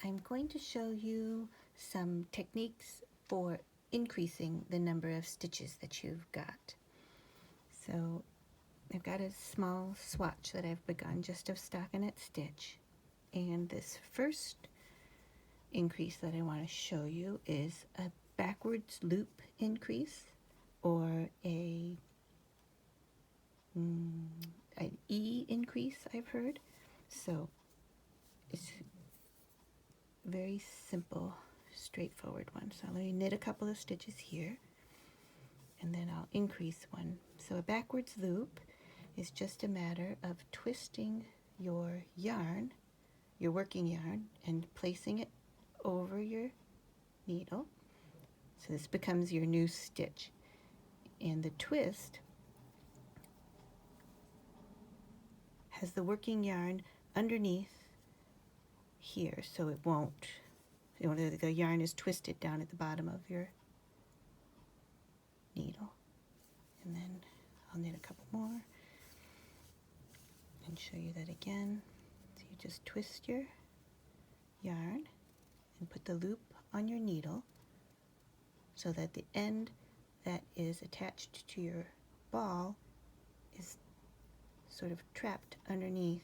I'm going to show you some techniques for increasing the number of stitches that you've got. So I've got a small swatch that I've begun just of stockinette stitch, and this first increase that I want to show you is a backwards loop increase, or an E increase, I've heard. So it's very simple, straightforward one. So let me knit a couple of stitches here, and then I'll increase one. So a backwards loop is just a matter of twisting your yarn, your working yarn, and placing it over your needle. So this becomes your new stitch. And the twist has the working yarn underneath here, so it won't, the yarn is twisted down at the bottom of your needle. And then I'll knit a couple more and show you that again. So you just twist your yarn and put the loop on your needle so that the end that is attached to your ball is sort of trapped underneath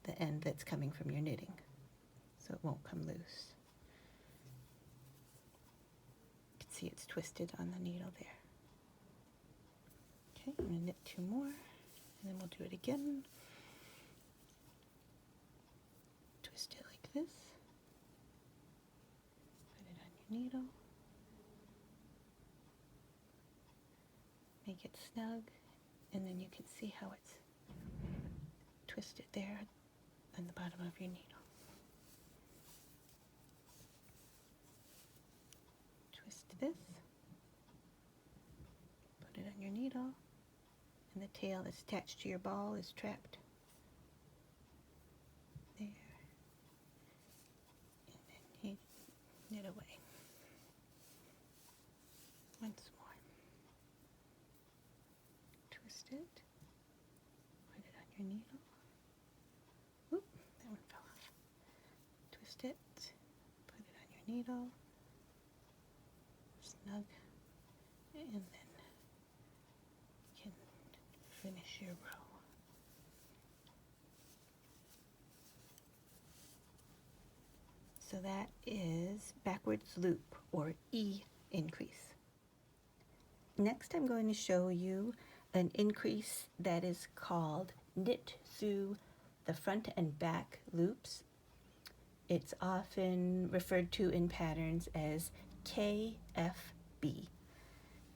the end that's coming from your knitting, so it won't come loose. You can see it's twisted on the needle there. Okay, I'm going to knit two more, and then we'll do it again. Twist it like this. Put it on your needle. Make it snug, and then you can see how it's twisted there on the bottom of your needle. Twist this, put it on your needle, and the tail that's attached to your ball is trapped there. And then you knit away. Once more. Twist it, put it on your needle. Oop, that one fell off. Twist it, put it on your needle, snug, and then you can finish your row. So that is backwards loop, or E increase. Next, I'm going to show you an increase that is called knit through the front and back loops. It's often referred to in patterns as KFB.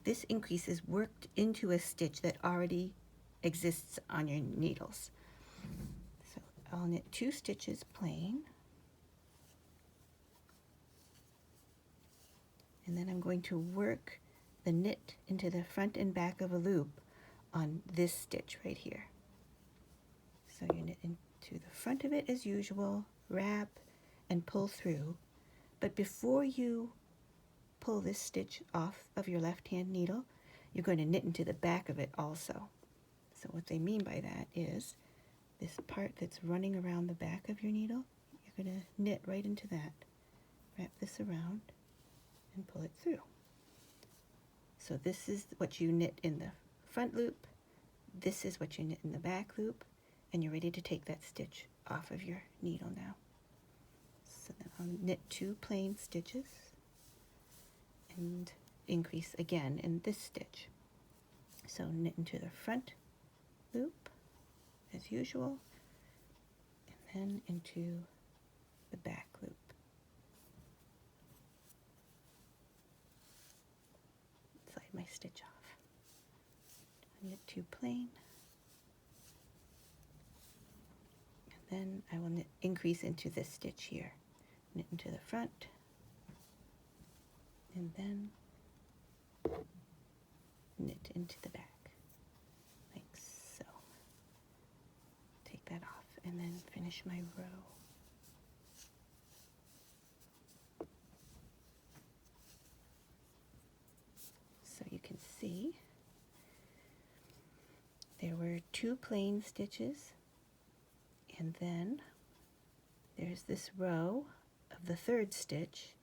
This increase is worked into a stitch that already exists on your needles. So I'll knit two stitches plain, and then I'm going to work the knit into the front and back of a loop on this stitch right here. So you knit into the front of it as usual, wrap, and pull through. But before you pull this stitch off of your left hand needle, you're going to knit into the back of it also. So what they mean by that is this part that's running around the back of your needle, you're going to knit right into that. Wrap this around and pull it through. So this is what you knit in the front loop, this is what you knit in the back loop, and you're ready to take that stitch off of your needle now. So then I'll knit two plain stitches and increase again in this stitch. So knit into the front loop as usual, and then into the back loop. Slide my stitch off. Knit two plain, and then I will knit increase into this stitch here. Knit into the front, and then knit into the back, like so. Take that off, and then finish my row. So you can see there were two plain stitches, and then there's this row of the third stitch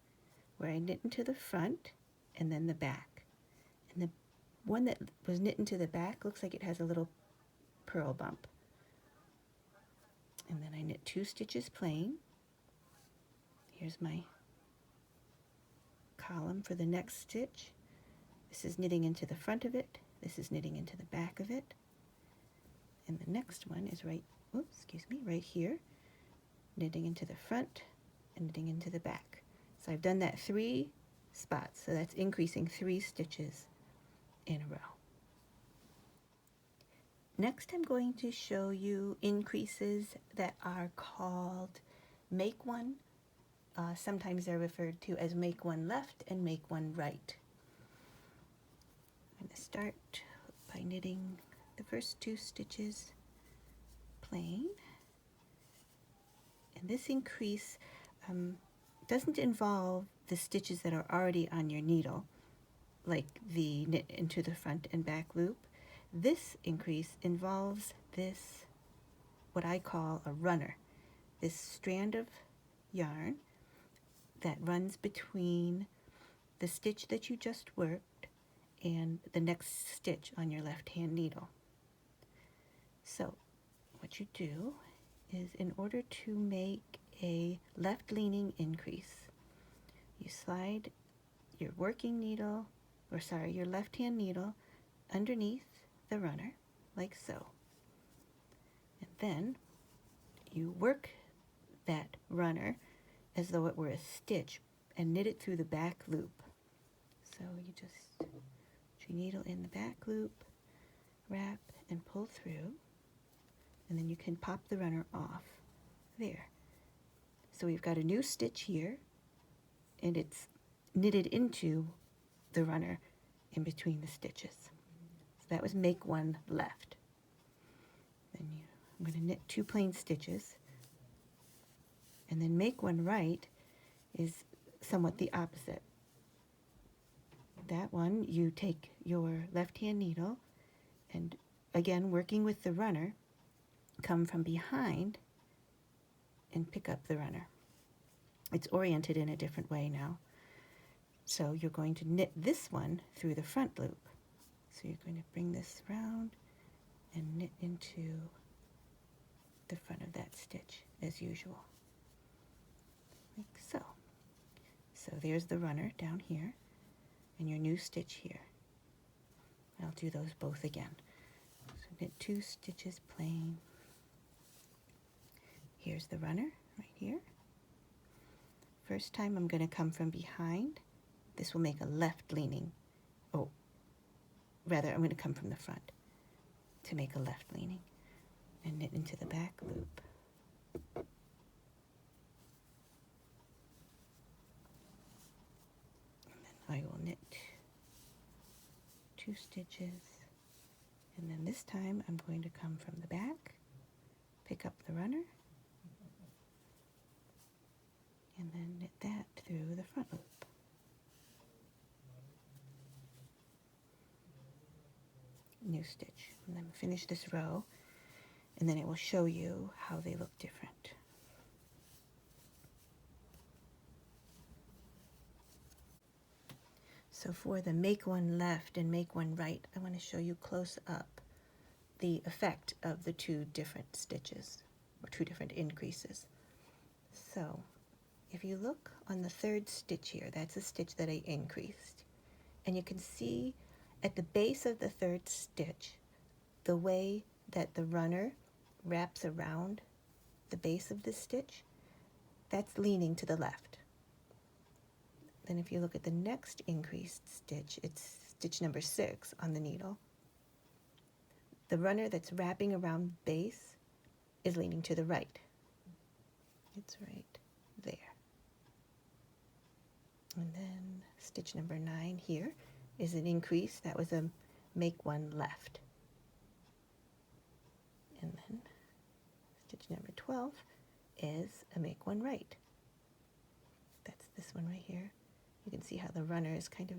where I knit into the front and then the back. And the one that was knit into the back looks like it has a little purl bump. And then I knit 2 stitches plain. Here's my column for the next stitch. This is knitting into the front of it. This is knitting into the back of it. And the next one is right here, knitting into the front and knitting into the back. So I've done that 3 spots, so that's increasing 3 stitches in a row. Next, I'm going to show you increases that are called make one. Sometimes they're referred to as make one left and make one right. I'm going to start by knitting the first 2 stitches plain. And this increase doesn't involve the stitches that are already on your needle, like the knit into the front and back loop. This increase involves this, what I call a runner, this strand of yarn that runs between the stitch that you just worked and the next stitch on your left hand needle. So what you do is, in order to make a left leaning increase, you slide your working needle, your left hand needle underneath the runner, like so. And then you work that runner as though it were a stitch and knit it through the back loop. So you just put your needle in the back loop, wrap and pull through, and then you can pop the runner off there. So we've got a new stitch here, and it's knitted into the runner in between the stitches. So that was make one left. Then I'm going to knit 2 plain stitches, and then make one right is somewhat the opposite. That one, you take your left hand needle and, again working with the runner, come from behind and pick up the runner. It's oriented in a different way now. So you're going to knit this one through the front loop. So you're going to bring this round and knit into the front of that stitch as usual, like so. So there's the runner down here and your new stitch here. I'll do those both again. So knit 2 stitches plain. Here's the runner right here. First time I'm going to come from behind. This will make a left leaning. I'm going to come from the front to make a left leaning and knit into the back loop. And then I will knit 2 stitches, and then this time I'm going to come from the back, pick up the runner, and then knit that through the front loop. New stitch, and then finish this row, and then it will show you how they look different. So for the make one left and make one right, I want to show you close up the effect of the 2 different stitches, or 2 different increases. So if you look on the 3rd stitch here, that's a stitch that I increased. And you can see at the base of the 3rd stitch, the way that the runner wraps around the base of this stitch, that's leaning to the left. Then if you look at the next increased stitch, it's stitch number 6 on the needle. The runner that's wrapping around the base is leaning to the right. It's right there. And then stitch number 9 here is an increase. That was a make one left. And then stitch number 12 is a make one right. That's this one right here. You can see how the runner is kind of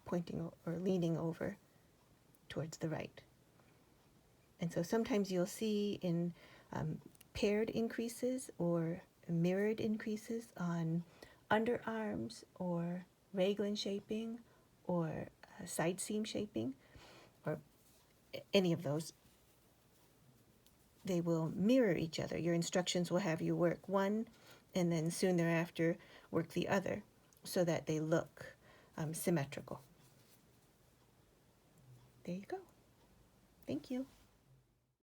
pointing or leaning over towards the right. And so sometimes you'll see in paired increases or mirrored increases on underarms or raglan shaping or side seam shaping or any of those, they will mirror each other. Your instructions will have you work one and then soon thereafter work the other so that they look symmetrical. There you go. Thank you.